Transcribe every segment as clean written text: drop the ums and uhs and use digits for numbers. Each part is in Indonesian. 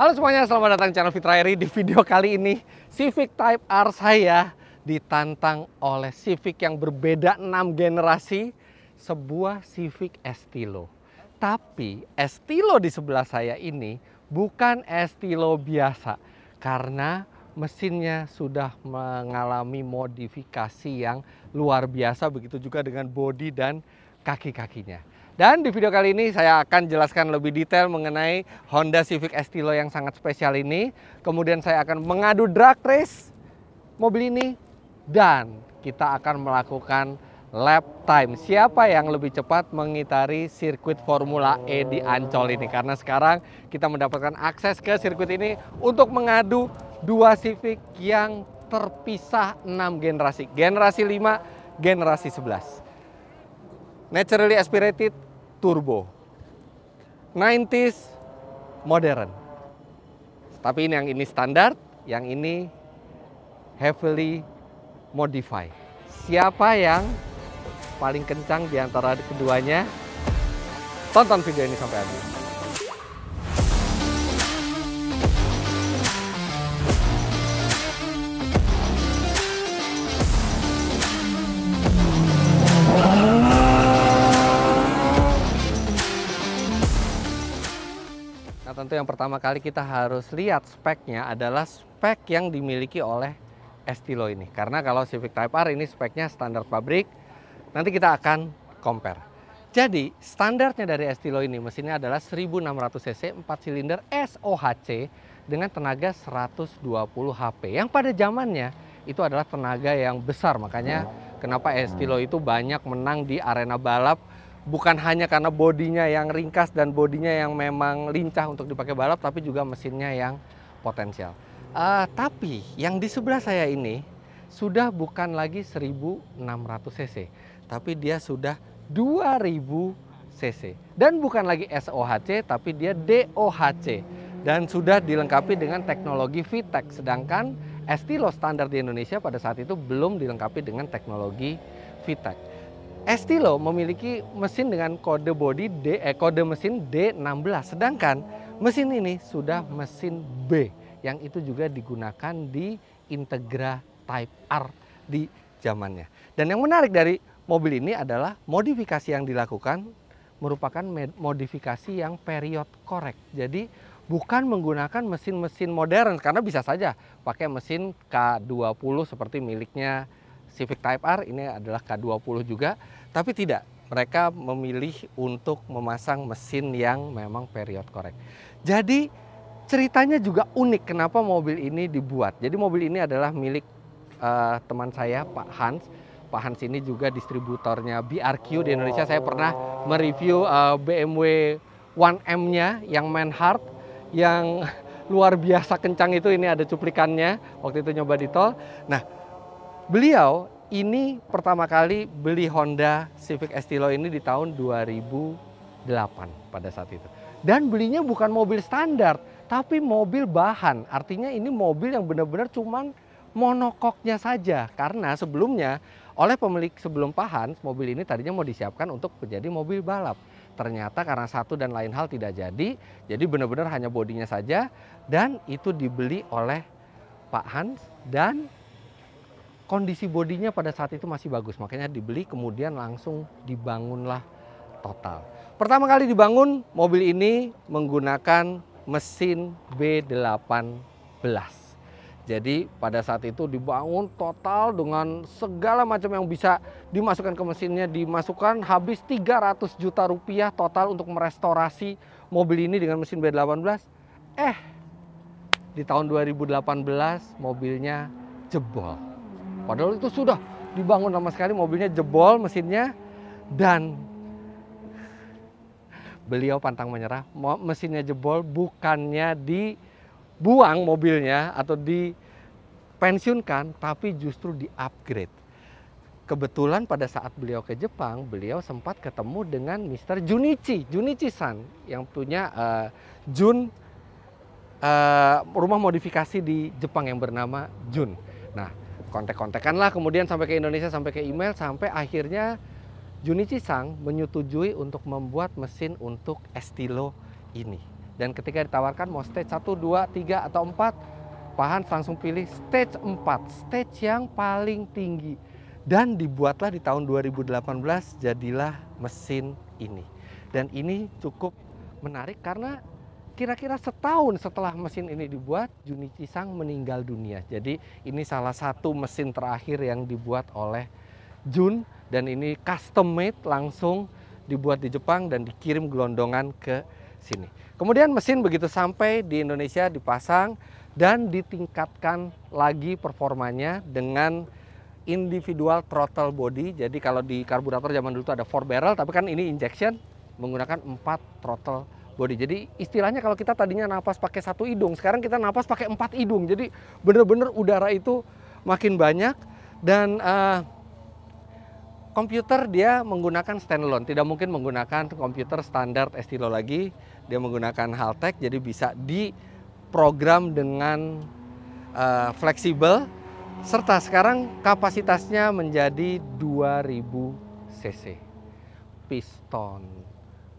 Halo semuanya, selamat datang di channel Fitra Eri. Di video kali ini, Civic Type R saya ditantang oleh Civic yang berbeda 6 generasi, sebuah Civic Estilo. Tapi Estilo di sebelah saya ini bukan Estilo biasa, karena mesinnya sudah mengalami modifikasi yang luar biasa, begitu juga dengan bodi dan kaki-kakinya. Dan di video kali ini saya akan jelaskan lebih detail mengenai Honda Civic Estilo yang sangat spesial ini. Kemudian saya akan mengadu drag race mobil ini dan kita akan melakukan lap time. Siapa yang lebih cepat mengitari sirkuit Formula E di Ancol ini? Karena sekarang kita mendapatkan akses ke sirkuit ini untuk mengadu dua Civic yang terpisah 6 generasi. Generasi 5, generasi 11. Naturally aspirated turbo, 90s modern. Tapi ini yang ini standar, yang ini heavily modified. Siapa yang paling kencang di antara keduanya? Tonton video ini sampai habis. Tentu yang pertama kali kita harus lihat speknya adalah spek yang dimiliki oleh Estilo ini. Karena kalau Civic Type R ini speknya standar pabrik, nanti kita akan compare. Jadi standarnya dari Estilo ini mesinnya adalah 1600 cc 4 silinder SOHC dengan tenaga 120 HP. Yang pada zamannya itu adalah tenaga yang besar, makanya kenapa Estilo itu banyak menang di arena balap. Bukan hanya karena bodinya yang ringkas dan bodinya yang memang lincah untuk dipakai balap, tapi juga mesinnya yang potensial. Tapi yang di sebelah saya ini sudah bukan lagi 1600 cc, tapi dia sudah 2000 cc. Dan bukan lagi SOHC, tapi dia DOHC. Dan sudah dilengkapi dengan teknologi VTEC, sedangkan Estilo standar di Indonesia pada saat itu belum dilengkapi dengan teknologi VTEC. Estilo memiliki mesin dengan kode mesin D16, sedangkan mesin ini sudah mesin B yang itu juga digunakan di Integra Type R di zamannya. Dan yang menarik dari mobil ini adalah modifikasi yang dilakukan merupakan modifikasi yang period correct. Jadi bukan menggunakan mesin-mesin modern, karena bisa saja pakai mesin K20 seperti miliknya Civic Type R, ini adalah K20 juga, tapi tidak. Mereka memilih untuk memasang mesin yang memang period correct. Jadi ceritanya juga unik kenapa mobil ini dibuat. Jadi mobil ini adalah milik teman saya, Pak Hans. Pak Hans ini juga distributornya BRQ di Indonesia. Saya pernah mereview BMW 1M-nya yang Manhart, yang luar biasa kencang itu. Ini ada cuplikannya waktu itu nyoba di tol. Nah, beliau ini pertama kali beli Honda Civic Estilo ini di tahun 2008 pada saat itu. Dan belinya bukan mobil standar, tapi mobil bahan. Artinya ini mobil yang benar-benar cuman monokoknya saja. Karena sebelumnya oleh pemilik sebelum Pak Hans, mobil ini tadinya mau disiapkan untuk menjadi mobil balap. Ternyata karena satu dan lain hal tidak jadi benar-benar hanya bodinya saja. Dan itu dibeli oleh Pak Hans dan kondisi bodinya pada saat itu masih bagus, makanya dibeli, kemudian langsung dibangunlah total. Pertama kali dibangun, mobil ini menggunakan mesin B18. Jadi pada saat itu dibangun total dengan segala macam yang bisa dimasukkan ke mesinnya, dimasukkan, habis 300 juta rupiah total untuk merestorasi mobil ini dengan mesin B18. Di tahun 2018 mobilnya jebol. Padahal itu sudah dibangun lama sekali, mobilnya jebol mesinnya, dan beliau pantang menyerah. Mesinnya jebol, bukannya dibuang mobilnya atau dipensiunkan, tapi justru di-upgrade. Kebetulan pada saat beliau ke Jepang, beliau sempat ketemu dengan Mr. Junichi-san yang punya rumah modifikasi di Jepang yang bernama Jun. Nah, kontek-kontekan lah, kemudian sampai ke Indonesia, sampai ke email, sampai akhirnya Junichi-san menyetujui untuk membuat mesin untuk Estilo ini. Dan ketika ditawarkan mau stage 1, 2, 3, atau 4, Pak Hans langsung pilih stage 4, stage yang paling tinggi. Dan dibuatlah di tahun 2018 jadilah mesin ini. Dan ini cukup menarik karena kira-kira setahun setelah mesin ini dibuat, Junichi Sang meninggal dunia. Jadi ini salah satu mesin terakhir yang dibuat oleh Jun, dan ini custom made, langsung dibuat di Jepang dan dikirim gelondongan ke sini. Kemudian mesin begitu sampai di Indonesia dipasang dan ditingkatkan lagi performanya dengan individual throttle body. Jadi kalau di karburator zaman dulu itu ada 4 barrel, tapi kan ini injection menggunakan 4 throttle body. Jadi istilahnya kalau kita tadinya napas pakai 1 hidung, sekarang kita napas pakai 4 hidung. Jadi bener-bener udara itu makin banyak. Dan komputer dia menggunakan standalone, tidak mungkin menggunakan komputer standar Estilo lagi. Dia menggunakan Haltech, jadi bisa diprogram dengan fleksibel. Serta sekarang kapasitasnya menjadi 2000 cc. Piston,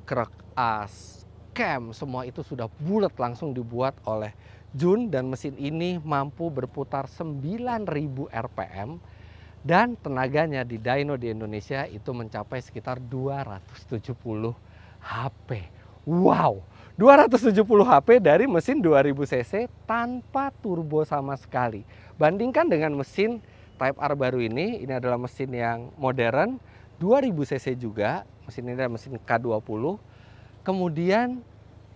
krek as, cam, semua itu sudah bulat langsung dibuat oleh Jun, dan mesin ini mampu berputar 9000 rpm dan tenaganya di dyno di Indonesia itu mencapai sekitar 270 HP. Wow, 270 HP dari mesin 2000 cc tanpa turbo sama sekali. Bandingkan dengan mesin Type R baru ini adalah mesin yang modern, 2000 cc juga. Mesin ini adalah mesin K20. Kemudian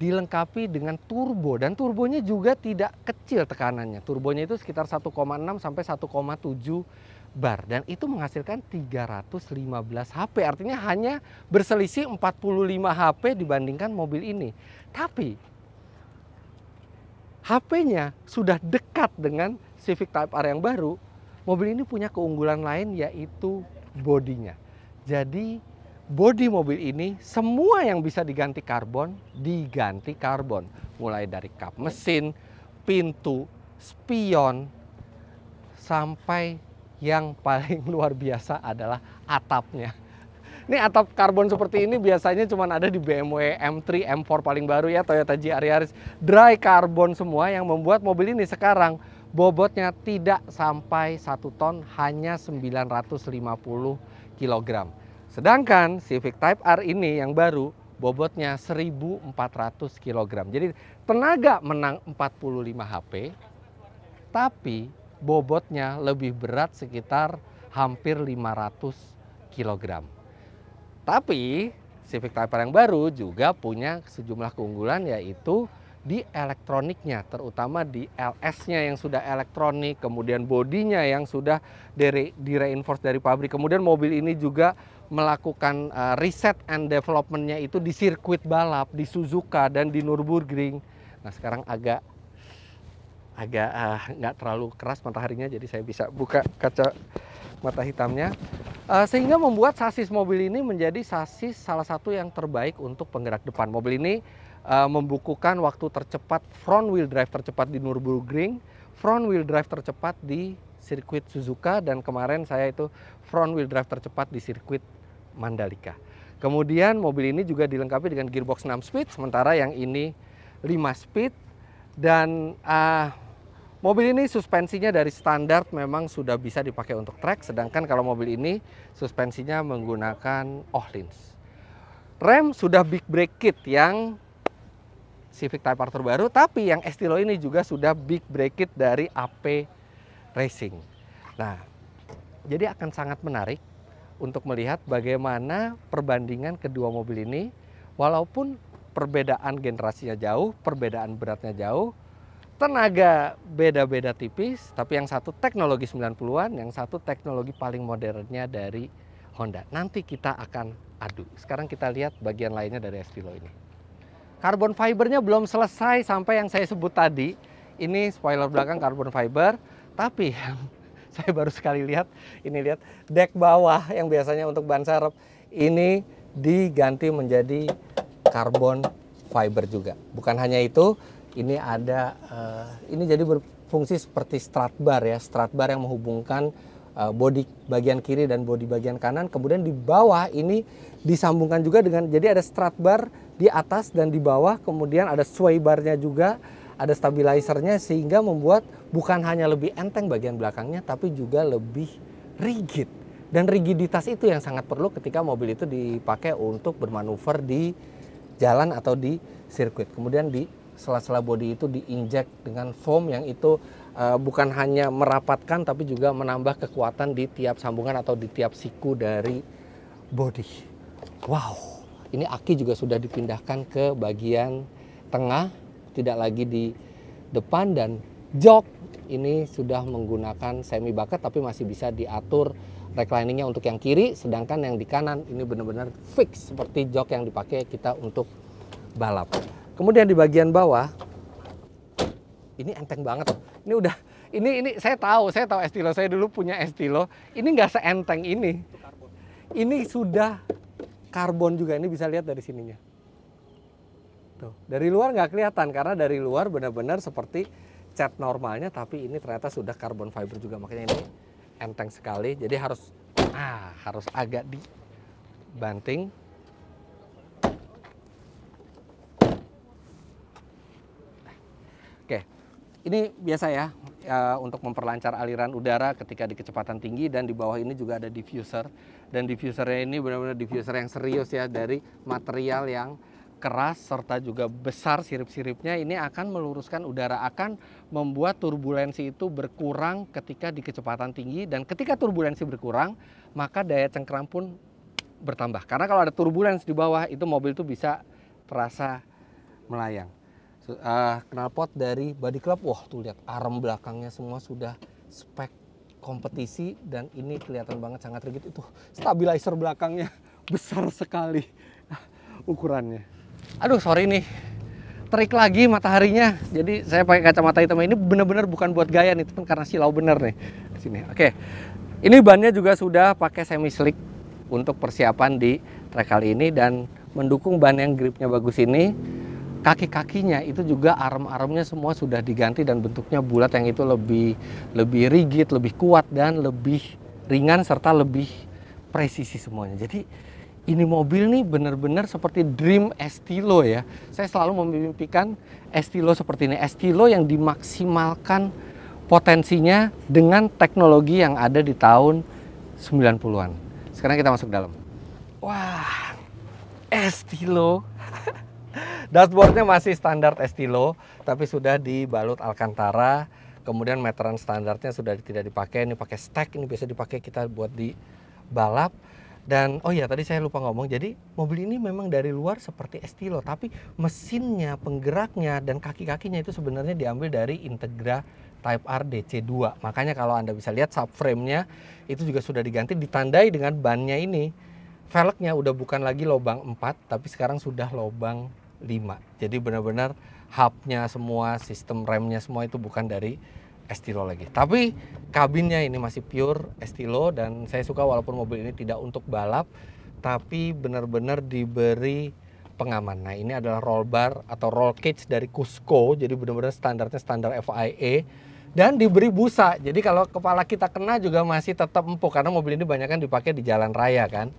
dilengkapi dengan turbo, dan turbonya juga tidak kecil tekanannya. Turbonya itu sekitar 1,6 sampai 1,7 bar, dan itu menghasilkan 315 HP. Artinya hanya berselisih 45 HP dibandingkan mobil ini. Tapi HP-nya sudah dekat dengan Civic Type R yang baru. Mobil ini punya keunggulan lain, yaitu bodinya. Jadi bodi mobil ini semua yang bisa diganti karbon, diganti karbon. Mulai dari kap mesin, pintu, spion, sampai yang paling luar biasa adalah atapnya. Ini atap karbon seperti ini biasanya cuma ada di BMW M3, M4 paling baru ya, Toyota GR Yaris. Dry carbon semua yang membuat mobil ini sekarang bobotnya tidak sampai 1 ton, hanya 950 kg. Sedangkan Civic Type R ini yang baru bobotnya 1400 kg. Jadi tenaga menang 45 HP, tapi bobotnya lebih berat sekitar hampir 500 kg. Tapi Civic Type R yang baru juga punya sejumlah keunggulan, yaitu di elektroniknya, terutama di LS-nya yang sudah elektronik, kemudian bodinya yang sudah di-reinforce dari pabrik. Kemudian mobil ini juga melakukan riset and development-nya itu di sirkuit balap, di Suzuka dan di Nürburgring. Nah sekarang agak nggak terlalu keras mataharinya, jadi saya bisa buka kaca mata hitamnya. Sehingga membuat sasis mobil ini menjadi sasis salah satu yang terbaik untuk penggerak depan. Mobil ini membukukan waktu tercepat, front wheel drive tercepat di Nürburgring, front wheel drive tercepat di sirkuit Suzuka, dan kemarin saya itu front wheel drive tercepat di sirkuit Mandalika. Kemudian mobil ini juga dilengkapi dengan gearbox 6 speed, sementara yang ini 5 speed. Dan mobil ini suspensinya dari standar memang sudah bisa dipakai untuk trek, sedangkan kalau mobil ini suspensinya menggunakan Öhlins. Rem sudah big brake kit yang Civic Type R terbaru, tapi yang Estilo ini juga sudah big brake kit dari AP Racing. Nah, jadi akan sangat menarik untuk melihat bagaimana perbandingan kedua mobil ini, walaupun perbedaan generasinya jauh, perbedaan beratnya jauh, tenaga beda-beda tipis, tapi yang satu teknologi 90-an, yang satu teknologi paling modernnya dari Honda. Nanti kita akan adu. Sekarang kita lihat bagian lainnya dari Estilo ini. Carbon fibernya belum selesai sampai yang saya sebut tadi. Ini spoiler belakang carbon fiber, tapi saya baru sekali lihat, ini lihat dek bawah yang biasanya untuk ban serep, ini diganti menjadi carbon fiber juga. Bukan hanya itu, ini ada ini jadi berfungsi seperti strut bar ya, strut bar yang menghubungkan bodi bagian kiri dan bodi bagian kanan. Kemudian di bawah ini disambungkan juga dengan, jadi ada strut bar di atas dan di bawah, kemudian ada sway barnya juga, ada stabilizernya, sehingga membuat bukan hanya lebih enteng bagian belakangnya, tapi juga lebih rigid. Dan rigiditas itu yang sangat perlu ketika mobil itu dipakai untuk bermanuver di jalan atau di sirkuit. Kemudian di sela-sela bodi itu diinjek dengan foam yang itu bukan hanya merapatkan, tapi juga menambah kekuatan di tiap sambungan atau di tiap siku dari bodi. Wow, ini aki juga sudah dipindahkan ke bagian tengah, tidak lagi di depan, dan jok ini sudah menggunakan semi bucket tapi masih bisa diatur recliningnya untuk yang kiri, sedangkan yang di kanan ini benar-benar fix seperti jok yang dipakai kita untuk balap. Kemudian di bagian bawah ini enteng banget. Ini udah ini saya tahu Estilo, saya dulu punya Estilo. Ini nggak seenteng ini. Ini sudah karbon juga, ini bisa lihat dari sininya. Tuh, dari luar nggak kelihatan karena dari luar benar-benar seperti cat normalnya, tapi ini ternyata sudah carbon fiber juga, makanya ini enteng sekali. Jadi harus agak dibanting. Oke, ini biasa ya untuk memperlancar aliran udara ketika di kecepatan tinggi, dan di bawah ini juga ada diffuser. Dan diffusernya ini benar-benar diffuser yang serius ya, dari material yang keras serta juga besar sirip-siripnya. Ini akan meluruskan udara, akan membuat turbulensi itu berkurang ketika di kecepatan tinggi, dan ketika turbulensi berkurang maka daya cengkeram pun bertambah. Karena kalau ada turbulensi di bawah itu mobil itu bisa terasa melayang. Knalpot dari Body Club, wah tuh lihat arm belakangnya semua sudah spek kompetisi, dan ini kelihatan banget sangat rigid. Itu stabilizer belakangnya besar sekali ukurannya. Aduh sorry nih, terik lagi mataharinya, jadi saya pakai kacamata hitam. Ini benar-benar bukan buat gaya nih, itu karena silau bener nih di sini. Oke, ini bannya juga sudah pakai semi slick untuk persiapan di trek kali ini, dan mendukung ban yang gripnya bagus ini. Kaki-kakinya itu juga arm-armnya semua sudah diganti dan bentuknya bulat, yang itu lebih rigid, lebih kuat, dan lebih ringan serta lebih presisi semuanya. Jadi ini mobil nih benar-benar seperti dream Estilo ya. Saya selalu memimpikan Estilo seperti ini, Estilo yang dimaksimalkan potensinya dengan teknologi yang ada di tahun 90-an. Sekarang kita masuk dalam. Wah, Estilo. Dashboardnya masih standar Estilo, tapi sudah dibalut Alcantara. Kemudian meteran standarnya sudah tidak dipakai, ini pakai stack, ini biasa dipakai kita buat di balap. Dan oh ya, tadi saya lupa ngomong, jadi mobil ini memang dari luar seperti Estilo, tapi mesinnya, penggeraknya, dan kaki-kakinya itu sebenarnya diambil dari Integra Type R DC2. Makanya kalau Anda bisa lihat subframe-nya itu juga sudah diganti, ditandai dengan bannya ini. Velgnya udah bukan lagi lubang 4, tapi sekarang sudah lubang 5. Jadi benar-benar hubnya semua, sistem remnya semua itu bukan dari Estilo lagi. Tapi kabinnya ini masih pure Estilo, dan saya suka walaupun mobil ini tidak untuk balap, tapi benar-benar diberi pengaman. Nah, ini adalah roll bar atau roll cage dari Cusco, jadi benar-benar standarnya standar FIA, dan diberi busa. Jadi kalau kepala kita kena juga masih tetap empuk, karena mobil ini banyak kan dipakai di jalan raya kan.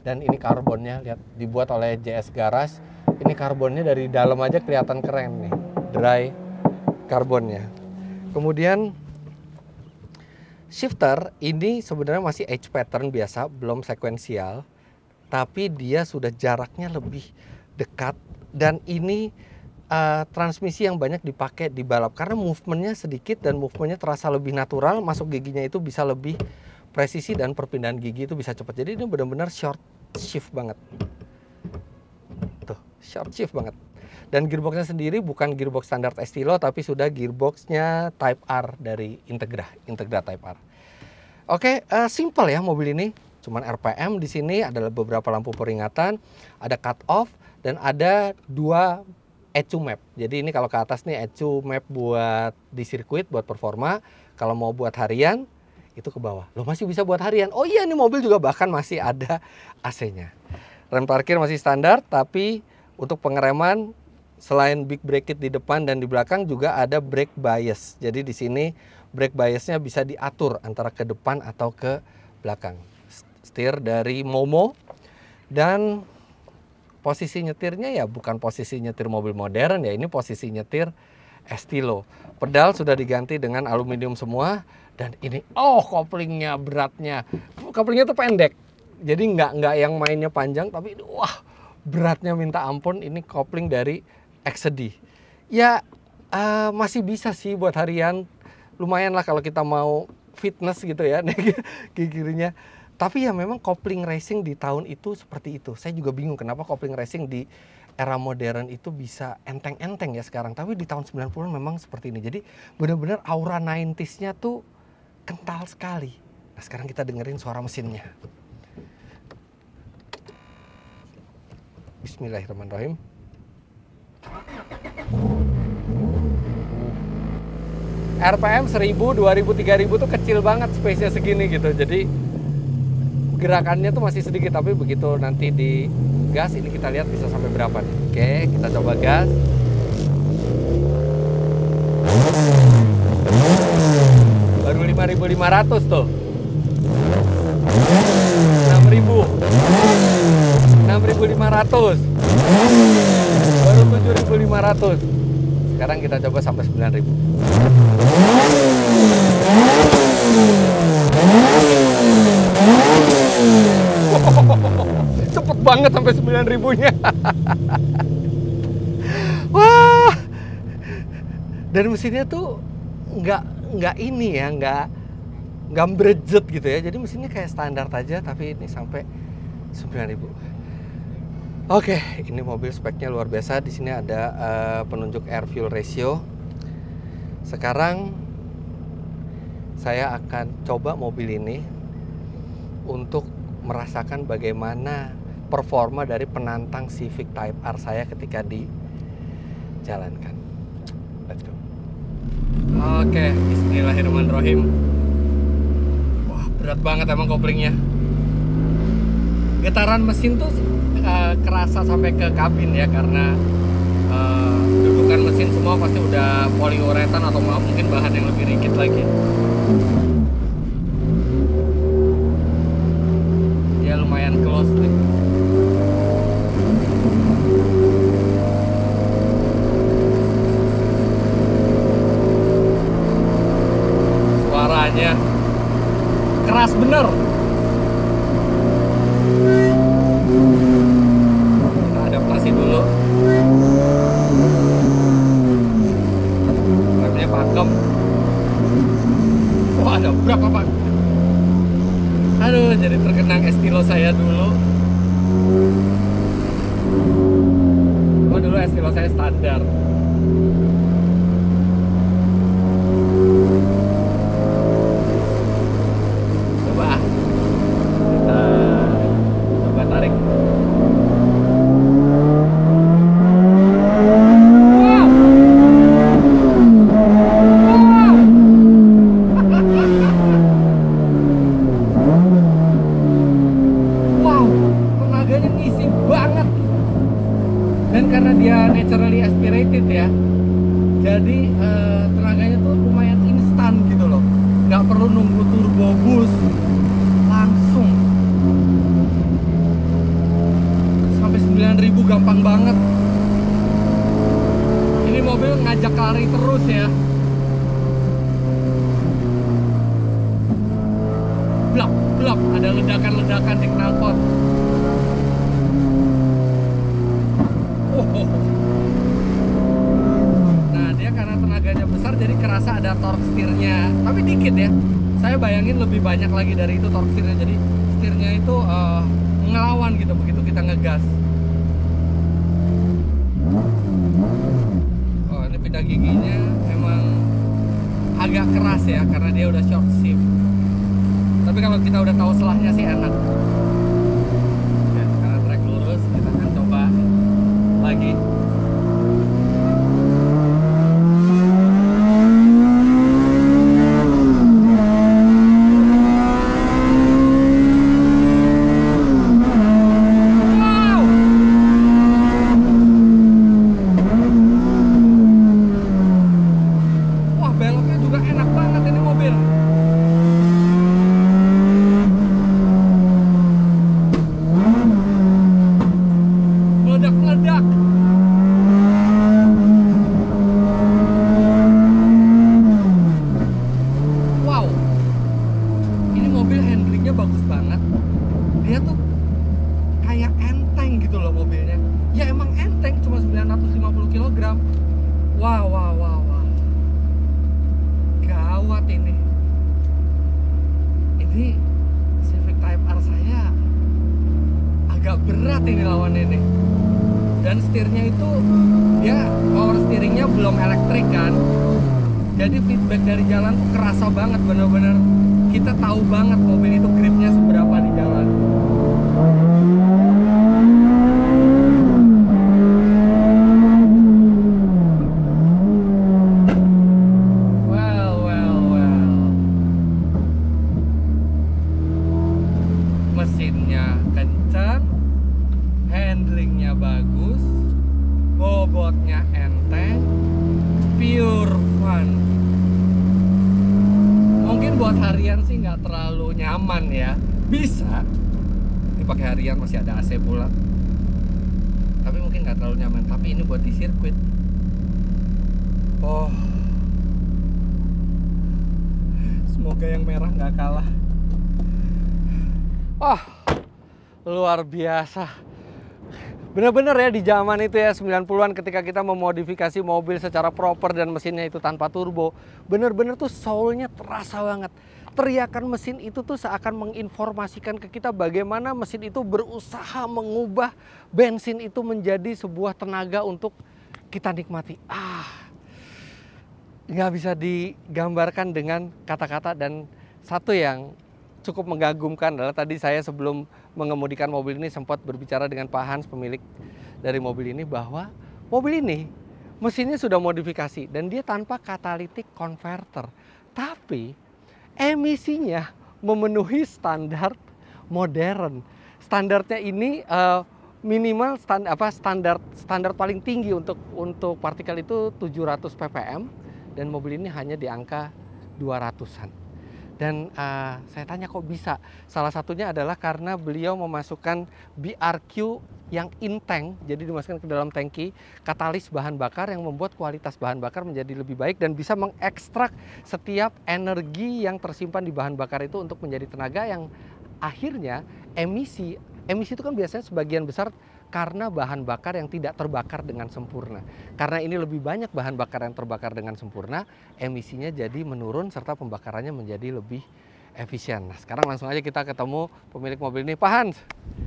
Dan ini karbonnya, lihat, dibuat oleh JS Garage. Ini karbonnya dari dalam aja kelihatan keren nih, dry karbonnya. Kemudian shifter ini sebenarnya masih H pattern biasa, belum sekuensial, tapi dia sudah jaraknya lebih dekat, dan ini transmisi yang banyak dipakai di balap karena movementnya sedikit dan movementnya terasa lebih natural, masuk giginya itu bisa lebih presisi dan perpindahan gigi itu bisa cepat. Jadi ini benar-benar short shift banget. Tuh, short shift banget. Dan gearboxnya sendiri bukan gearbox standar Estilo, tapi sudah gearboxnya Type R dari Integra Type R. Oke, simple ya mobil ini. Cuman RPM di sini ada beberapa lampu peringatan, ada cut off, dan ada 2 ECU map. Jadi ini kalau ke atas nih ECU map buat di sirkuit, buat performa. Kalau mau buat harian, itu ke bawah. Loh, masih bisa buat harian. Oh iya, ini mobil juga bahkan masih ada AC-nya. Rem parkir masih standar, tapi untuk pengereman selain big brake kit di depan dan di belakang juga ada brake bias. Jadi di sini brake biasnya bisa diatur antara ke depan atau ke belakang. Setir dari Momo, dan posisi nyetirnya ya bukan posisi nyetir mobil modern ya, ini posisi nyetir Estilo. Pedal sudah diganti dengan aluminium semua, dan ini koplingnya beratnya. Koplingnya tuh pendek. Jadi nggak yang mainnya panjang, tapi wah beratnya minta ampun. Ini kopling dari XD. Ya masih bisa sih buat harian. Lumayan lah kalau kita mau fitness gitu ya, gigi kirinya. Tapi ya memang kopling racing di tahun itu seperti itu. Saya juga bingung kenapa kopling racing di era modern itu bisa enteng-enteng ya sekarang. Tapi di tahun 90-an memang seperti ini. Jadi benar-benar aura 90s-nya tuh kental sekali. Nah sekarang kita dengerin suara mesinnya. Bismillahirrahmanirrahim. RPM 1000, 2000, 3000 tuh kecil banget space-nya segini gitu. Jadi gerakannya tuh masih sedikit, tapi begitu nanti di gas ini kita lihat bisa sampai berapa nih. Oke, kita coba gas. Baru 5.500 tuh. 6.000. 6.500. Baru 7.500. Sekarang kita coba sampai 9.000. Cepet banget sampai 9.000-nya. Wah. Dan mesinnya tuh nggak ini ya, nggak brejet gitu ya. Jadi mesinnya kayak standar aja, tapi ini sampai 9.000. Oke, ini mobil speknya luar biasa. Di sini ada penunjuk air fuel ratio. Sekarang saya akan coba mobil ini untuk merasakan bagaimana performa dari penantang Civic Type R saya ketika dijalankan. Let's go. Oke, bismillahirrahmanirrahim. Wah, berat banget emang koplingnya. Getaran mesin tuh kerasa sampai ke kabin ya, karena dudukan mesin semua pasti udah poliuretan atau mungkin bahan yang lebih rigid lagi. Ya lumayan close nih. Suaranya keras bener. Kita adaptasi dulu. Remnya pakem. Wah, ada berapa pak? Aduh, jadi terkenang Estilo saya dulu. Dulu Estilo saya standar. Coba kita coba tarik. Naturally aspirated ya, jadi tenaganya tuh lumayan instan gitu loh, nggak perlu nunggu turbo boost, langsung sampai 9.000 gampang banget. Ini mobil ngajak lari terus ya. Blap blap, ada ledakan-ledakan di knalpot. Tenaganya besar jadi kerasa ada torque setirnya, tapi dikit ya. Saya bayangin lebih banyak lagi dari itu torque setirnya, jadi setirnya itu ngelawan gitu begitu kita ngegas. Oh, ini pita giginya emang agak keras ya karena dia udah short shift, tapi kalau kita udah tahu selahnya sih enak. Oke, sekarang trek lurus, kita akan coba lagi. Jadi feedback dari jalan tuh kerasa banget, bener-bener kita tahu banget mobil itu gripnya seberapa di jalan. Mesinnya kencang, handlingnya bagus, bobotnya enteng, pure fun. Mungkin buat harian sih nggak terlalu nyaman ya, bisa dipakai harian, masih ada AC pula, tapi mungkin nggak terlalu nyaman. Tapi ini buat di sirkuit, oh, semoga yang merah nggak kalah. Wah, luar biasa. Bener-bener ya di zaman itu ya 90-an ketika kita memodifikasi mobil secara proper dan mesinnya itu tanpa turbo, bener-bener tuh soul-nya terasa banget. Teriakan mesin itu tuh seakan menginformasikan ke kita bagaimana mesin itu berusaha mengubah bensin itu menjadi sebuah tenaga untuk kita nikmati. Nggak bisa digambarkan dengan kata-kata. Dan satu yang cukup mengagumkan adalah tadi saya sebelum mengemudikan mobil ini sempat berbicara dengan Pak Hans, pemilik dari mobil ini, bahwa mobil ini mesinnya sudah modifikasi dan dia tanpa catalytic converter, tapi emisinya memenuhi standar modern. Standarnya ini minimal standar paling tinggi untuk partikel itu 700 ppm dan mobil ini hanya di angka 200-an. Dan saya tanya kok bisa? Salah satunya adalah karena beliau memasukkan BRQ yang in-tank, jadi dimasukkan ke dalam tangki katalis bahan bakar yang membuat kualitas bahan bakar menjadi lebih baik dan bisa mengekstrak setiap energi yang tersimpan di bahan bakar itu untuk menjadi tenaga yang akhirnya emisi itu kan biasanya sebagian besar karena bahan bakar yang tidak terbakar dengan sempurna. Karena ini lebih banyak bahan bakar yang terbakar dengan sempurna, emisinya jadi menurun serta pembakarannya menjadi lebih efisien. Nah, sekarang langsung aja kita ketemu pemilik mobil ini, Pak Hans.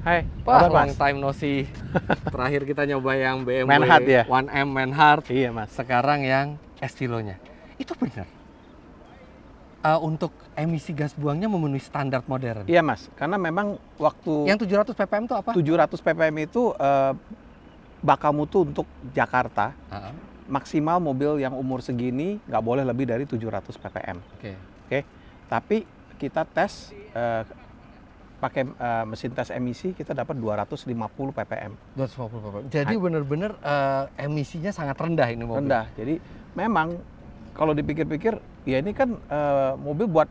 Hai, Pak, long time no see. Terakhir kita nyoba yang BMW Manhart ya? 1M Manhart. Iya mas. Sekarang yang Estilo-nya. Itu benar. Untuk emisi gas buangnya memenuhi standar modern. Iya mas, karena memang waktu yang 700 ppm itu apa? 700 ppm itu bakal mutu untuk Jakarta. Maksimal mobil yang umur segini nggak boleh lebih dari 700 ppm. Oke. Tapi kita tes pakai mesin tes emisi, kita dapat 250 ppm. 250 ppm. Jadi benar-benar emisinya sangat rendah ini mobil. Rendah. Jadi memang kalau dipikir-pikir, ya ini kan mobil buat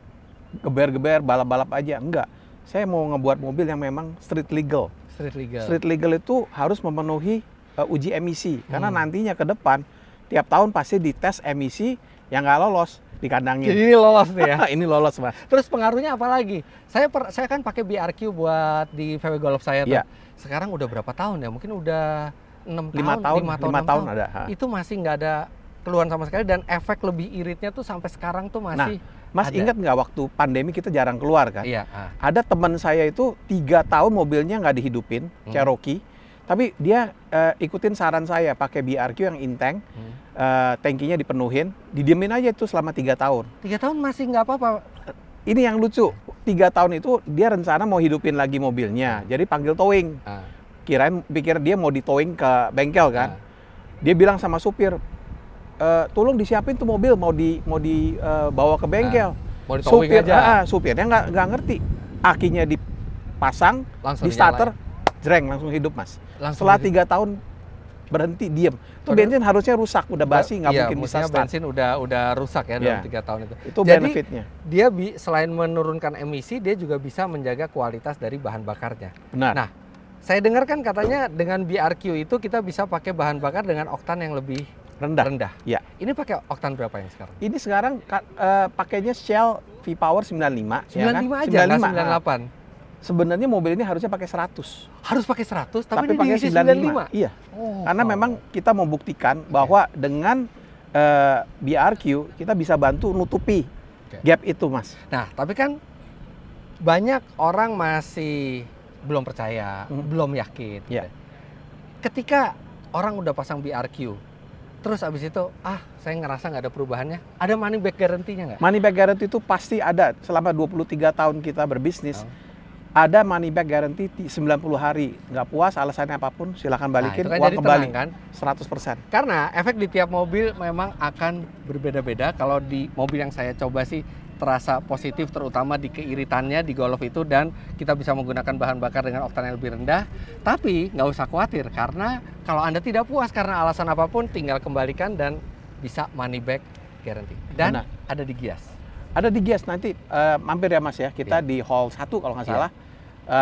geber-geber, balap-balap aja. Enggak. Saya mau ngebuat mobil yang memang street legal. Street legal. Street legal itu harus memenuhi uji emisi. Karena nantinya ke depan, tiap tahun pasti dites emisi yang nggak lolos, dikandangin. Ini lolos nih ya? Ini lolos, Mas. Terus pengaruhnya apa lagi? Saya kan pakai BRQ buat di VW Golf saya tuh. Ya. Sekarang udah berapa tahun ya? Mungkin udah 6 5 tahun ada. Itu masih nggak ada keluhan sama sekali dan efek lebih iritnya tuh sampai sekarang tuh masih Mas ada. Ingat nggak waktu pandemi kita jarang keluar kan? Iya. Ada teman saya itu 3 tahun mobilnya nggak dihidupin, Cherokee. Tapi dia ikutin saran saya pakai BRQ yang in-tank, tangkinya dipenuhin, didiemin aja itu selama 3 tahun. 3 tahun masih nggak apa-apa? Ini yang lucu, 3 tahun itu dia rencana mau hidupin lagi mobilnya, jadi panggil towing. Pikir dia mau di towing ke bengkel kan? Dia bilang sama supir, tolong disiapin tuh mobil mau dibawa ke bengkel. Mau di-towing aja. Supirnya nggak ngerti. Akinya dipasang, langsung di starter, jreng langsung hidup mas. Setelah 3 tahun berhenti diem. Itu bensin harusnya rusak, udah basi, nggak mungkin bisa start. Bensin udah rusak ya dalam 3 tahun itu. Itu benefitnya. Dia selain menurunkan emisi, dia juga bisa menjaga kualitas dari bahan bakarnya. Benar. Nah, saya dengar kan katanya dengan BRQ itu kita bisa pakai bahan bakar dengan oktan yang lebih rendah. Ya. Ini pakai oktan berapa yang sekarang? Ini sekarang pakainya Shell V-Power 95. 95 ya kan? Aja, 98. Sebenarnya mobil ini harusnya pakai 100. Harus pakai 100, tapi pakai diisi 95. Iya. Karena memang kita mau buktikan bahwa dengan BRQ kita bisa bantu nutupi gap itu, Mas. Nah, tapi kan banyak orang masih belum percaya, belum yakin. Ya. Ketika orang udah pasang BRQ, terus abis itu, saya ngerasa nggak ada perubahannya, ada money back guarantee-nya nggak? Money back guarantee itu pasti ada. Selama 23 tahun kita berbisnis, ada money back guarantee 90 hari. Nggak puas, alasannya apapun, silakan balikin, kan uang kembali. Kan? 100%. Karena efek di tiap mobil memang akan berbeda-beda. Kalau di mobil yang saya coba sih, terasa positif, terutama di keiritannya di Golf itu, dan kita bisa menggunakan bahan bakar dengan oktan yang lebih rendah. Tapi nggak usah khawatir, karena kalau Anda tidak puas karena alasan apapun, tinggal kembalikan dan bisa money back guarantee. Dan ada di Gias. Ada di Gias, nanti mampir ya Mas ya, kita di hall 1 kalau nggak salah.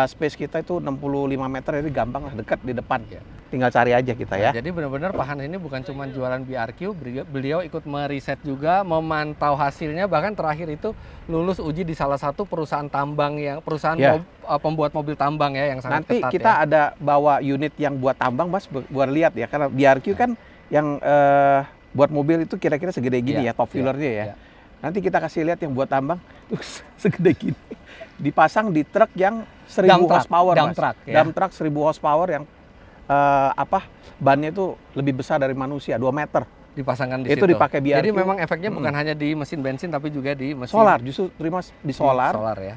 Space kita itu 65 meter, jadi gampang lah, dekat di depan. Tinggal cari aja kita ya. Jadi benar-benar Pak Hans ini bukan cuma jualan BRQ, beliau ikut meriset juga, memantau hasilnya, bahkan terakhir itu lulus uji di salah satu perusahaan tambang, yang pembuat mobil tambang ya, yang sangat nanti ketat. Kita ada bawa unit yang buat tambang Mas, buat lihat ya, karena BRQ kan yang buat mobil itu kira-kira segede gini ya, top fillernya ya. Nanti kita kasih lihat yang buat tambang tuh segede gini. Dipasang di truk yang 1000 horsepower, Mas. Dump truck 1000 horsepower yang bannya itu lebih besar dari manusia, 2 meter. Dipasangkan di situ. Itu dipakai BRQ. Jadi memang efeknya bukan hanya di mesin bensin, tapi juga di mesin solar. Justru terima di solar. Solar ya.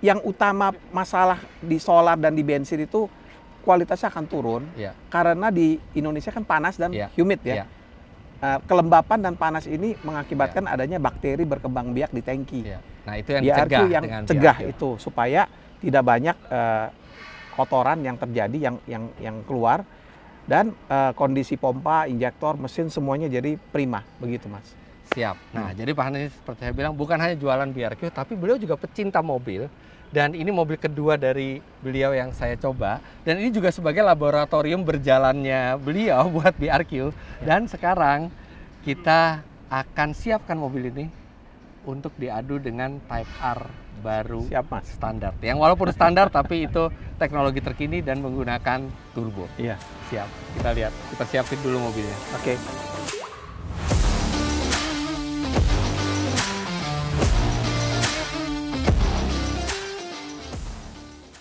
Yang utama masalah di solar dan di bensin itu kualitasnya akan turun. Karena di Indonesia kan panas dan humid ya. Kelembapan dan panas ini mengakibatkan adanya bakteri berkembang biak di tangki. Nah, itu yang BRQ yang cegah itu, supaya tidak banyak kotoran yang terjadi, yang keluar, dan kondisi pompa, injektor, mesin semuanya jadi prima, begitu Mas. Siap. Nah, jadi Pak Hans seperti saya bilang, bukan hanya jualan BRQ, tapi beliau juga pecinta mobil. Dan ini mobil kedua dari beliau yang saya coba. Dan ini juga sebagai laboratorium berjalannya beliau buat BRQ. Dan sekarang kita akan siapkan mobil ini untuk diadu dengan Type R baru. Siap Mas. Standar. Yang walaupun standar, tapi itu teknologi terkini dan menggunakan turbo. Iya. Siap. Kita lihat. Kita siapin dulu mobilnya. Oke.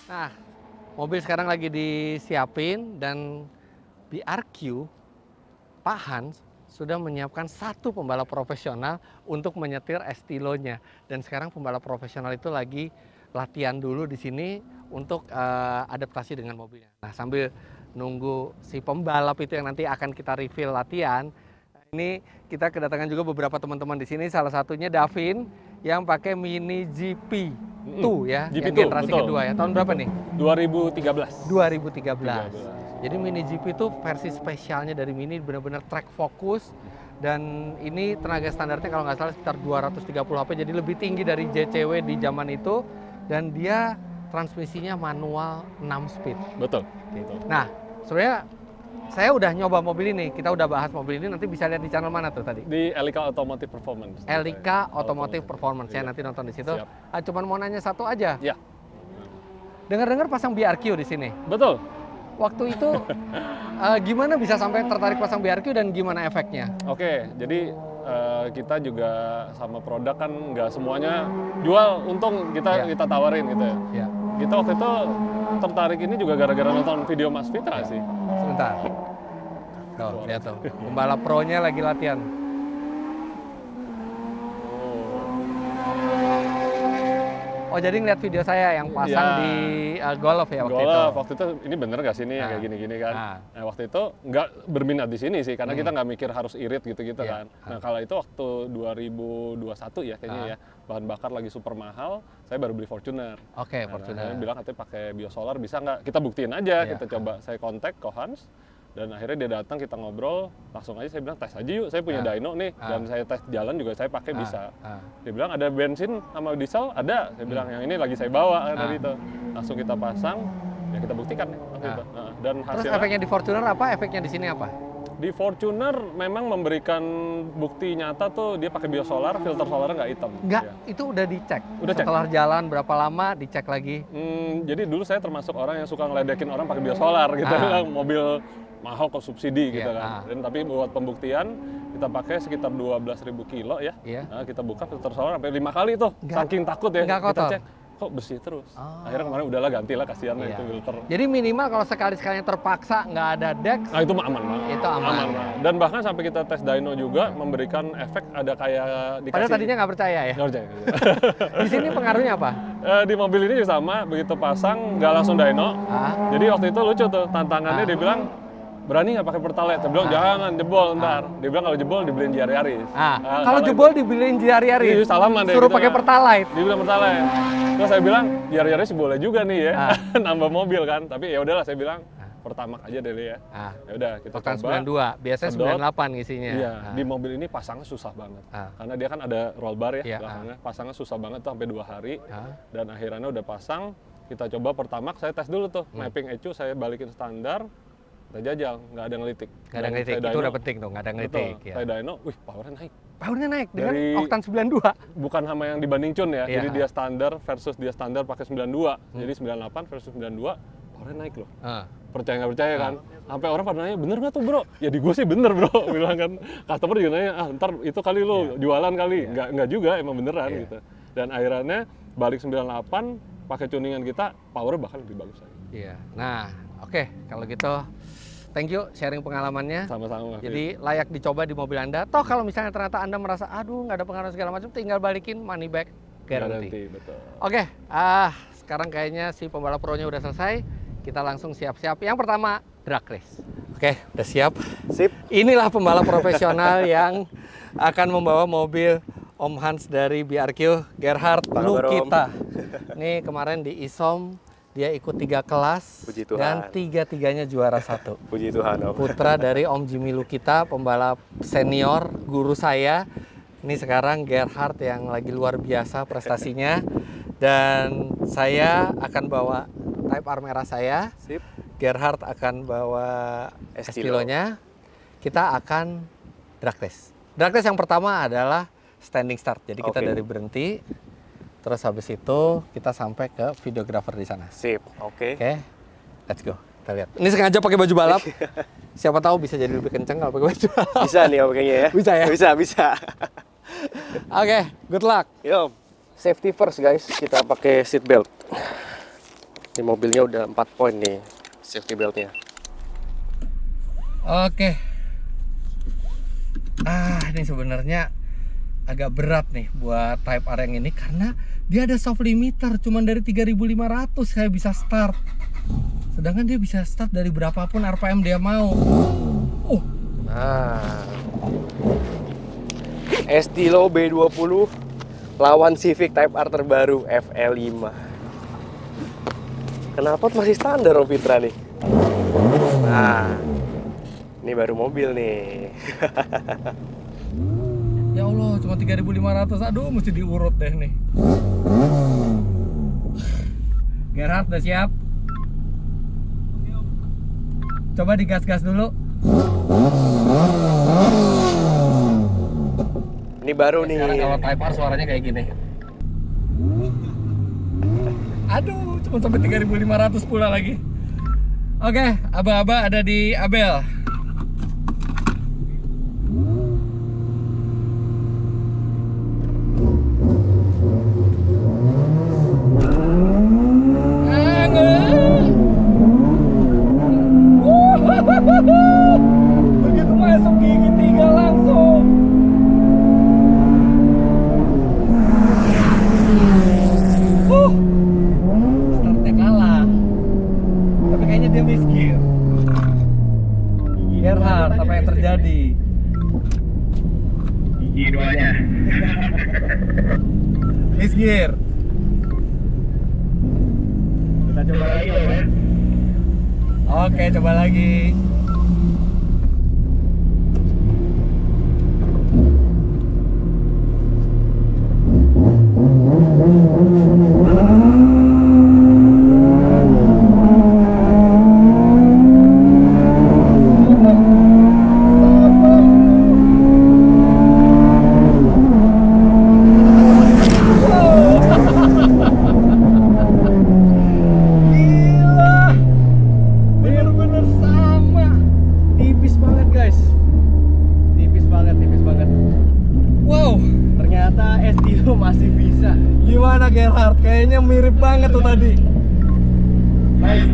Nah, mobil sekarang lagi disiapin, dan BRQ Pak Hans sudah menyiapkan satu pembalap profesional untuk menyetir Estilo-nya. Dan sekarang pembalap profesional itu lagi latihan dulu di sini untuk adaptasi dengan mobilnya. Nah, sambil nunggu si pembalap itu yang nanti akan kita reveal latihan, ini kita kedatangan juga beberapa teman-teman di sini. Salah satunya Davin yang pakai Mini GP2 ya, GP2, yang generasi kedua ya. Tahun berapa nih? 2013. 2013. Jadi Mini GP itu versi spesialnya dari Mini, benar-benar track fokus, dan ini tenaga standarnya kalau nggak salah sekitar 230 HP, jadi lebih tinggi dari JCW di zaman itu, dan dia transmisinya manual 6 speed. Betul. Nah, sebenarnya saya udah nyoba mobil ini, kita udah bahas mobil ini, nanti bisa lihat di channel mana tuh tadi? Di Elika Automotive Performance. Elika Automotive Performance, saya nanti nonton di situ. Cuman mau nanya satu aja. Iya. Dengar-dengar pasang BRQ di sini. Betul. Waktu itu gimana bisa sampai tertarik pasang BRQ dan gimana efeknya? Oke, jadi kita juga sama produk kan nggak semuanya jual untung, kita tawarin gitu ya. Kita waktu itu tertarik ini juga gara-gara nonton video Mas Fitra sih. Sebentar. Tuh, lihat tuh. Pembalap pro-nya lagi latihan. Oh, jadi ngeliat video saya yang pasang di Golf ya waktu itu? Waktu itu ini bener nggak sih ini kayak gini-gini kan? Nah, waktu itu nggak berminat di sini sih, karena kita nggak mikir harus irit gitu-gitu kan. Nah, kalau itu waktu 2021 ya kayaknya ya, bahan bakar lagi super mahal, saya baru beli Fortuner. Oke, Fortuner. Saya bilang katanya pakai biosolar bisa nggak? Kita buktiin aja, kita coba. Saya kontak ke Hans, dan akhirnya dia datang, kita ngobrol, langsung aja saya bilang tes aja yuk, saya punya dyno nih, dan saya tes jalan juga saya pakai bisa. Dia bilang ada bensin sama diesel, ada. Saya bilang yang ini lagi saya bawa dari itu. Langsung kita pasang, ya kita buktikan nih waktu itu. Dan hasilnya. Terus efeknya di Fortuner apa? Efeknya di sini apa? Di Fortuner memang memberikan bukti nyata tuh, dia pakai biosolar, filter solarnya nggak hitam. Nggak, itu udah dicek? Udah cek. Setelah jalan berapa lama dicek lagi? Jadi dulu saya termasuk orang yang suka ngeledekin orang pakai biosolar gitu, mobil mahal kok subsidi gitu kan. Dan tapi buat pembuktian kita pakai sekitar 12.000 kilo ya. Nah, kita buka filter solar sampai 5 kali tuh. Saking takut ya. Nggak kotor. Kita cek. kok bersih terus. Akhirnya kemarin udahlah gantilah, kasihan lah itu filter. Jadi minimal kalau sekali-sekalinya terpaksa nggak ada dex, Nah itu mah aman banget. Itu aman. Dan bahkan sampai kita tes dyno juga memberikan efek ada kayak dikasih. Padahal tadinya nggak percaya ya. Nggak percaya. Di sini pengaruhnya apa? Di mobil ini juga sama, begitu pasang nggak langsung dyno. Jadi waktu itu lucu tuh tantangannya, dia bilang berani nggak pakai Pertalite? Saya bilang jangan, jebol ntar. Dia bilang kalau jebol dibeliin GR Yaris. Kalau jebol dibeliin GR Yaris. Iya, salaman deh. Suruh gitu pakai kan. Pertalite. Dia bilang Pertalite. Terus saya bilang GR Yaris boleh juga nih ya, nambah mobil kan. Tapi ya udahlah, saya bilang Pertamax aja deh ya. Ya udah kita Oktan coba. 92, biasanya 98 isinya. Iya, di mobil ini pasangnya susah banget. Karena dia kan ada roll bar ya belakangnya. Pasangnya susah banget tuh sampai 2 hari. Dan akhirnya udah pasang, kita coba Pertamax, saya tes dulu tuh. Mapping ECU saya balikin standar. Kita jajal, nggak ada ngelitik. Nggak ada ngelitik, itu udah penting tuh, nggak ada ngelitik. Betul, saya dyno, wih powernya naik. Powernya naik dengan Dari Oktan 92. Bukan sama yang dibanding Cun ya, jadi dia standar versus dia standar pakai 92. Jadi 98 versus 92, powernya naik loh. Percaya nggak percaya kan? Sampai orang pada nanya, bener nggak tuh bro? Ya di gue sih bener bro, bilang kan. Customer juga nanya, ntar itu kali lo jualan kali. Nggak juga, emang beneran gitu. Dan akhirnya balik 98, pakai tuningan kita, powernya bahkan lebih bagus lagi. Iya, nah oke, kalau gitu thank you sharing pengalamannya. Sama-sama. Jadi layak dicoba di mobil Anda. Toh kalau misalnya ternyata Anda merasa, aduh nggak ada pengaruh segala macam, tinggal balikin money back guarantee. Betul. Oke, sekarang kayaknya si pembalap pro-nya udah selesai. Kita langsung siap-siap. Yang pertama, drag race. Oke, udah siap? Sip. Inilah pembalap profesional yang akan membawa mobil Om Hans dari BRQ, Gerhard Lukita. Ini kemarin di ISOM, dia ikut 3 kelas. Puji Tuhan. Dan 3-3-nya juara 1. Puji Tuhan, Om. Putra dari Om Jimmy Lukita, pembalap senior, guru saya. Ini sekarang Gerhard yang lagi luar biasa prestasinya. Dan saya akan bawa Type R merah saya. Sip. Gerhard akan bawa Estilo-nya. Kita akan drag race. Drag race yang pertama adalah standing start. Jadi kita dari berhenti. Terus habis itu kita sampai ke videographer di sana. Sip, oke. Let's go. Kita lihat. Ini sengaja pakai baju balap. Siapa tahu bisa jadi lebih kenceng kalau pakai baju balap. Bisa nih Om kayaknya ya. Bisa ya? Bisa. Oke, good luck. Yo, safety first guys. Kita pakai seat belt. Ini mobilnya udah 4 poin nih safety beltnya. Oke. Ini sebenarnya agak berat nih buat Type R yang ini karena dia ada soft limiter, cuman dari 3.500 saya bisa start. Sedangkan dia bisa start dari berapapun RPM dia mau. Estilo B20 lawan Civic Type R terbaru FL5. Kenapa masih standar Om Fitra nih? Nah, ini baru mobil nih. Ya Allah, cuma 3.500. Aduh, mesti diurut deh nih. Gerhard, udah siap? Coba digas-gas dulu. Ini baru nih. Sekarang kalau Type R suaranya kayak gini. Aduh, cuma sampai 3.500 pula lagi. Oke, aba-aba ada di Abel. Begitu masuk gigi 3 langsung. Startnya kalah. Tapi kayaknya dia miskin. Gerhard, apa yang terjadi? Gigi duanya. Misgir. Kita coba lagi ya. Oke, coba lagi. Gila. Bener-bener sama. Gimana Gerhard? Kayaknya mirip banget tuh tadi. Nice.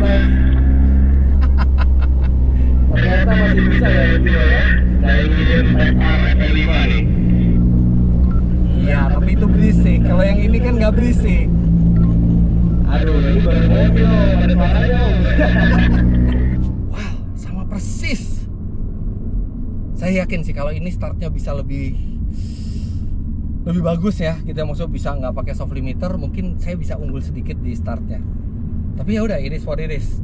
Ternyata masih bisa ya gitu ya. Saya ingin FR5 nih. Iya, tapi itu berisik. Kalau yang ini kan nggak berisik. Aduh, ini baru mobil, ada suaranya. Wow, sama persis. Saya yakin sih kalau ini startnya bisa lebih bagus ya. Kita maksudnya bisa nggak pakai soft limiter, mungkin saya bisa unggul sedikit di startnya. Tapi ya udah, it is what it is.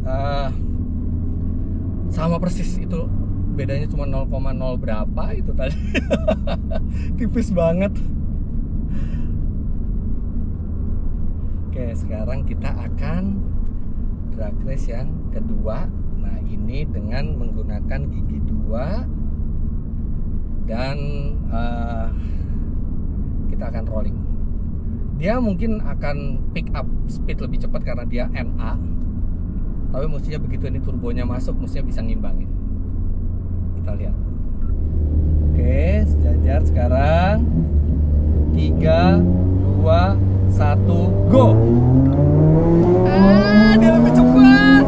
Sama persis itu, bedanya cuma 0,0 berapa itu tadi. Tipis banget. Oke, sekarang kita akan drag race yang kedua. Nah, ini dengan menggunakan gigi 2 dan kita akan rolling. Dia mungkin akan pick up speed lebih cepat karena dia NA. Tapi mestinya begitu ini turbonya masuk, mestinya bisa ngimbangin. Kita lihat. Oke, sejajar sekarang. 3, 2, 1, go! Dia lebih cepat.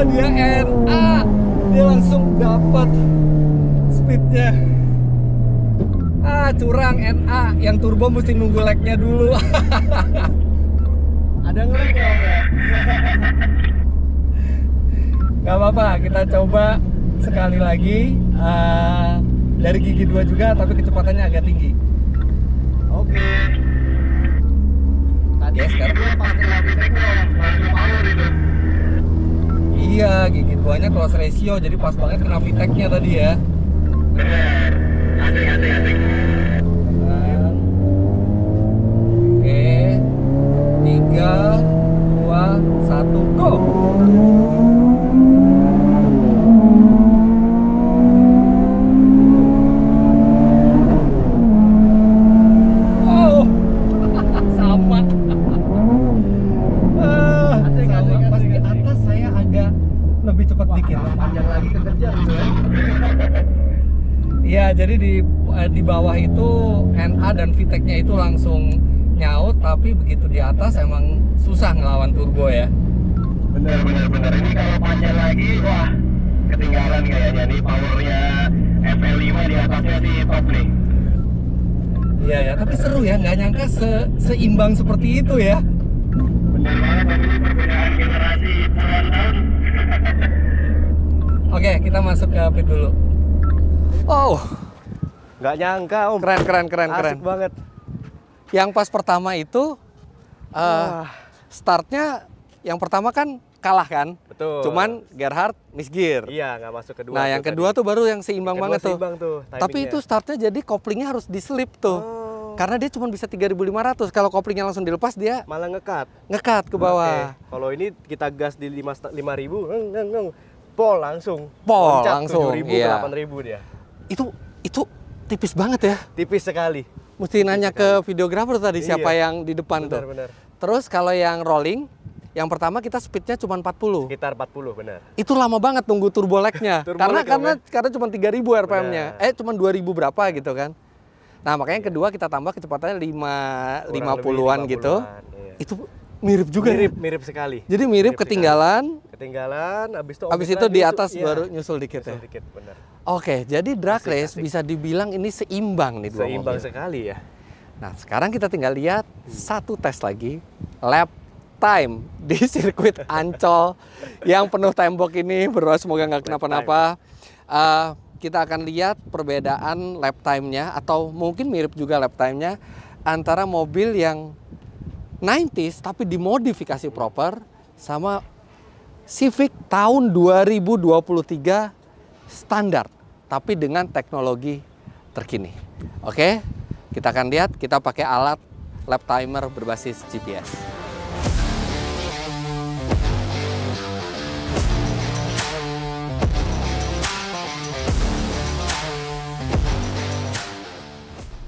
Dia NA. Dia langsung dapat speednya. Curang NA. Yang turbo mesti nunggu lag-nya dulu. Ada nge-lag ya? Gak apa-apa, kita coba sekali lagi dari gigi 2 juga, tapi kecepatannya agak tinggi. Oke. Tadi ya, sekarang pas kena VTEC-nya langsung power gitu. Iya, gigi 2-nya close ratio, jadi pas banget kena VTEC-nya tadi ya. Bener. Asik. Oke. 3, 2, 1, go! Iya, jadi di bawah itu NA dan VTEC-nya itu langsung nyaut, tapi begitu di atas emang susah ngelawan turbo ya. Bener. Ini kalau panjang lagi, wah ketinggalan kayaknya nih powernya FL5 di atasnya sih top nih. Iya ya, tapi seru ya, nggak nyangka seimbang seperti itu ya. Bener banget, ini perbedaan generasi puluhan tahun. Oke, kita masuk ke pit dulu. Oh, Nggak nyangka Om. keren. Asik banget. Yang pas pertama itu startnya yang pertama kan kalah kan? Betul. Cuman Gerhard misgear. Iya, nggak masuk kedua. Nah, yang kedua tuh baru yang seimbang banget tuh. Tapi itu startnya jadi koplingnya harus diselip tuh. Karena dia cuma bisa 3.500. Kalau koplingnya langsung dilepas dia malah ngekat ke bawah. Kalau ini kita gas di 5.000, pol langsung. 7.000 iya. 8.000 dia. Itu tipis banget ya. Tipis sekali. Mesti nanya ke videografer tadi siapa yang di depan tuh. Benar. Terus kalau yang rolling, yang pertama kita speednya cuma 40. Sekitar 40, benar. Itu lama banget tunggu turbo lag-nya. karena cuma 3.000 RPM-nya. Cuma 2.000 berapa gitu kan. Nah, makanya yang kedua kita tambah kecepatannya 50-an gitu. Iya. Itu mirip juga. Mirip sekali. Jadi mirip ketinggalan, habis itu di atas baru nyusul dikit ya. Benar. Oke, jadi drag race bisa dibilang ini seimbang nih dua mobil. Seimbang sekali ya. Nah, sekarang kita tinggal lihat satu tes lagi, lap time di sirkuit Ancol yang penuh tembok ini. Berdoa semoga nggak kenapa-napa. Kita akan lihat perbedaan lap time-nya atau mungkin mirip juga lap time-nya antara mobil yang 90s tapi dimodifikasi proper sama Civic tahun 2023 standar tapi dengan teknologi terkini. Oke, kita akan lihat, kita pakai alat lap timer berbasis GPS.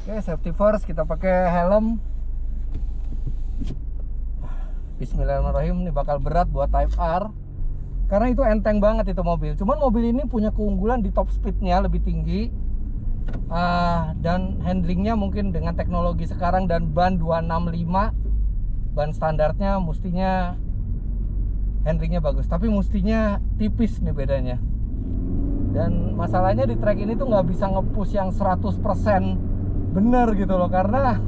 Oke, safety first, kita pakai helm. Bismillahirrahmanirrahim, ini bakal berat buat Type R. Karena itu enteng banget itu mobil. Cuman mobil ini punya keunggulan di top speednya lebih tinggi, dan handlingnya mungkin dengan teknologi sekarang dan ban 265, ban standarnya mestinya handlingnya bagus, tapi mestinya tipis nih bedanya. Dan masalahnya di trek ini tuh nggak bisa nge-push yang 100% bener gitu loh, karena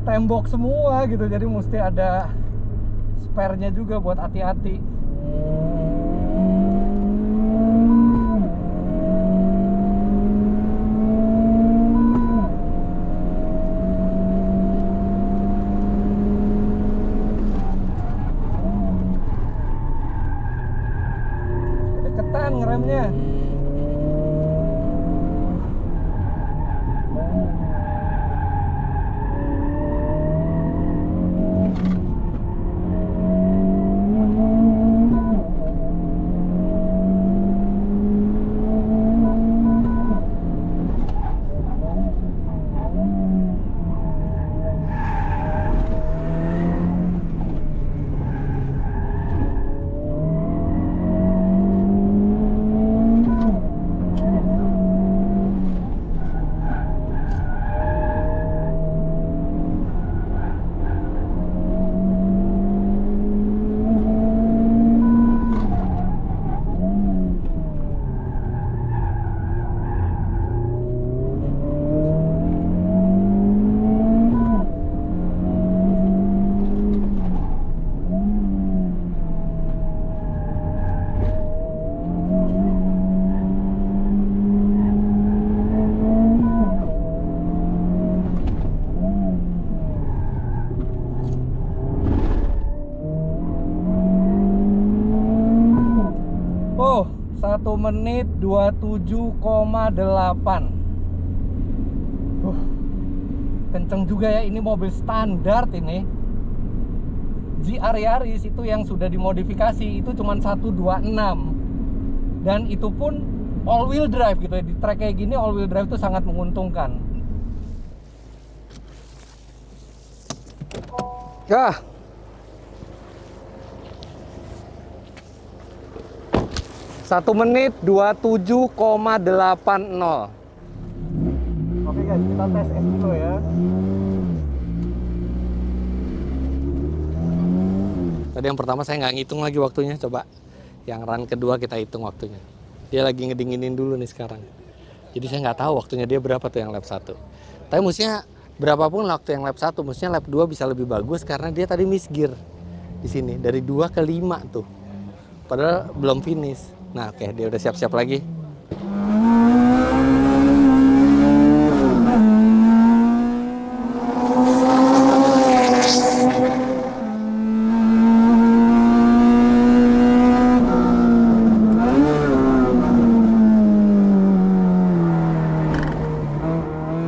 tembok semua gitu, jadi mesti ada spare-nya juga buat hati-hati. Deketan ngeremnya. Oh, 1 menit 27,8. Kenceng juga ya, ini mobil standar ini. GR Yaris itu yang sudah dimodifikasi itu cuma 126. Dan itu pun all wheel drive gitu ya. Di trek kayak gini all wheel drive itu sangat menguntungkan. Ya. Satu menit 27,80. Oke guys, kita tes es dulu ya. Tadi yang pertama saya nggak ngitung lagi waktunya, coba yang run kedua kita hitung waktunya. Dia lagi ngedinginin dulu nih sekarang. Jadi saya nggak tahu waktunya dia berapa tuh yang lap 1. Tapi mestinya berapapun waktu yang lap 1, mestinya lap 2 bisa lebih bagus karena dia tadi miss gear di sini dari 2 ke 5 tuh. Padahal belum finish. Nah, oke, dia udah siap-siap lagi.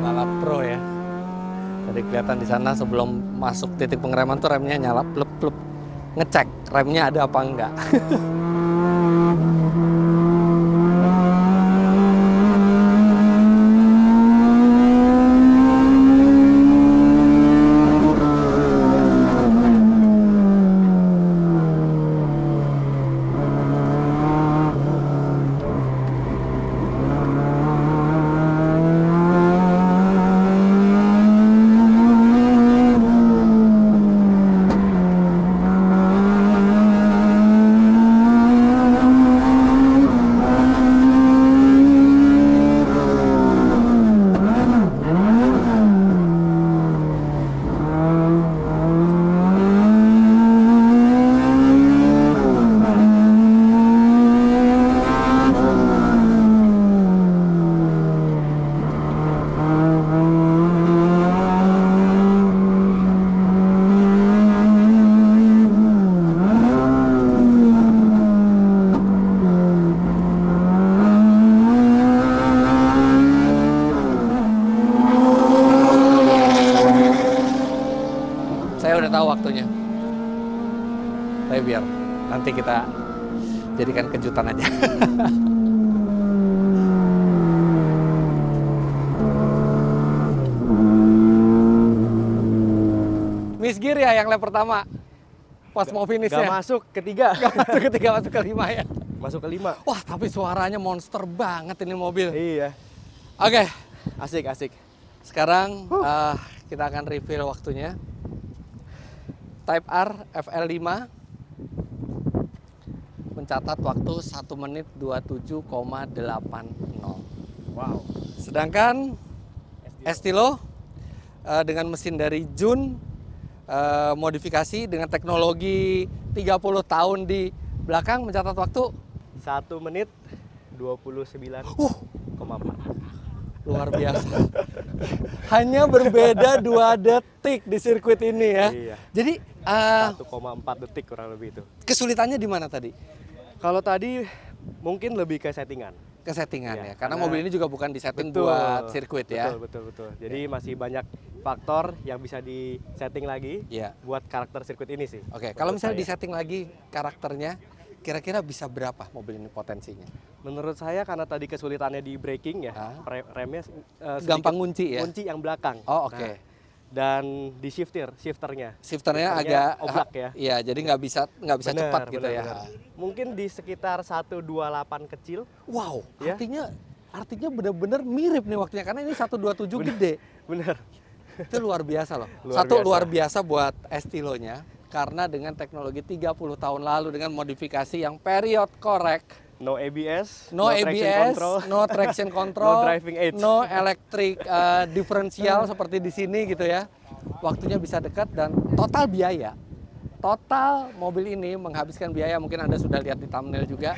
Balap pro ya. Tadi kelihatan di sana sebelum masuk titik pengereman tuh remnya nyala plep-plep. Ngecek remnya ada apa enggak. Waktunya. Tapi biar nanti kita jadikan kejutan aja. Miss gear ya yang lap pertama. pas mau finish Gak ya? masuk ketiga. Gak masuk ketiga, masuk kelima ya? Masuk kelima. Wah, tapi suaranya monster banget ini mobil. Iya. Oke, Asik. sekarang kita akan reveal waktunya. Type R FL5 mencatat waktu 1 menit 27,80. Wow. Sedangkan Estilo dengan mesin dari Jun modifikasi dengan teknologi 30 tahun di belakang mencatat waktu 1 menit 29,4. luar biasa. Hanya berbeda 2 detik di sirkuit ini ya. Iya. Jadi 1,4 detik kurang lebih itu. kesulitannya di mana tadi? Kalau tadi mungkin lebih ke settingan. Ke settingan Iya, ya. Karena karena- mobil ini juga bukan disetting Betul, buat sirkuit ya. Betul. Jadi masih banyak faktor yang bisa disetting lagi Iya. buat karakter sirkuit ini sih. Oke, kalau menurut misalnya saya. disetting lagi karakternya, kira-kira bisa berapa mobil ini potensinya? Menurut saya karena tadi kesulitannya di braking ya, Ah. remnya sedikit Gampang ngunci ya? kunci yang belakang. Oh, oke. Nah, dan di shifternya. Shifternya agak oblak ya. Iya, jadi nggak bisa Bener, cepat gitu bener, ya. bener. Mungkin di sekitar 128 kecil. Wow, Ya. artinya benar-benar mirip nih waktunya karena ini 127 gede. Bener. Itu luar biasa loh. Luar Satu biasa. luar biasa buat Estilonya karena dengan teknologi 30 tahun lalu dengan modifikasi yang period correct, No ABS, no traction ABS, control. no traction control, No driving aids. no electric differential seperti di sini gitu ya. Waktunya bisa dekat dan total biaya. Total mobil ini menghabiskan biaya, mungkin Anda sudah lihat di thumbnail juga,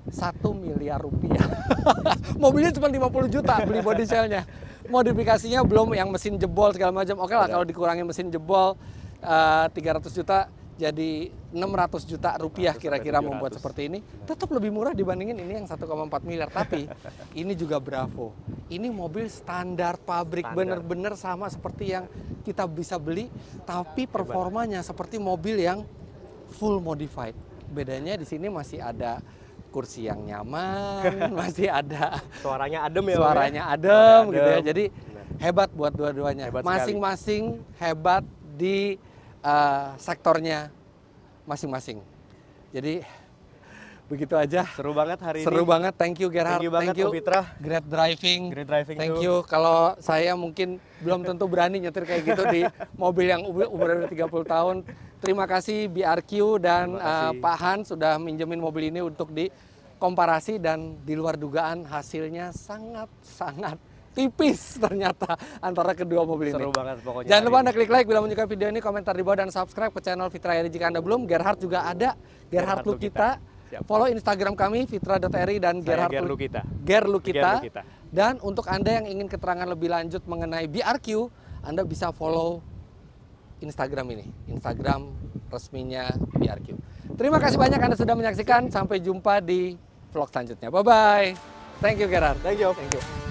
1 miliar rupiah. Mobilnya cuma 50 juta beli body cell-nya. Modifikasinya belum yang mesin jebol segala macam. Oke lah kalau dikurangi mesin jebol 300 juta jadi 600 juta rupiah kira-kira membuat seperti ini. Tetap lebih murah dibandingin ini yang 1,4 miliar. Tapi ini juga Bravo. Ini mobil standar pabrik, bener-bener sama seperti yang kita bisa beli. Tapi performanya seperti mobil yang full modified. Bedanya di sini masih ada kursi yang nyaman, masih ada Suaranya adem ya. Bang, ya? suaranya adem gitu ya. Adem. Jadi hebat buat dua-duanya. Hebat sekali. Masing-masing hebat di sektornya masing-masing. Jadi begitu aja. Seru banget hari Seru ini. banget. Thank you Gerhard. Thank you banget Om Fitra. Great driving. Great driving Thank too. you. Kalau saya mungkin belum tentu berani nyetir kayak gitu di mobil yang umur 30 tahun. Terima kasih BRQ dan Terima kasih. Pak Han sudah minjemin mobil ini untuk dikomparasi dan di luar dugaan hasilnya sangat tipis ternyata antara kedua mobil ini. Seru banget pokoknya. Jangan lupa hari Anda ini. klik like bila menyukai video ini, komentar di bawah dan subscribe ke channel Fitra Eri jika Anda belum. Gerhard juga ada, Gerhard Lukita. Siap. Follow Instagram kami fitra.eri dan Saya Gerhard Lukita. Gerlukita. Gerlukita. Dan untuk Anda yang ingin keterangan lebih lanjut mengenai BRQ, Anda bisa follow Instagram ini, Instagram resminya BRQ. Terima kasih banyak Anda sudah menyaksikan. Sampai jumpa di vlog selanjutnya. Bye-bye. Thank you Gerhard. Thank you. Thank you.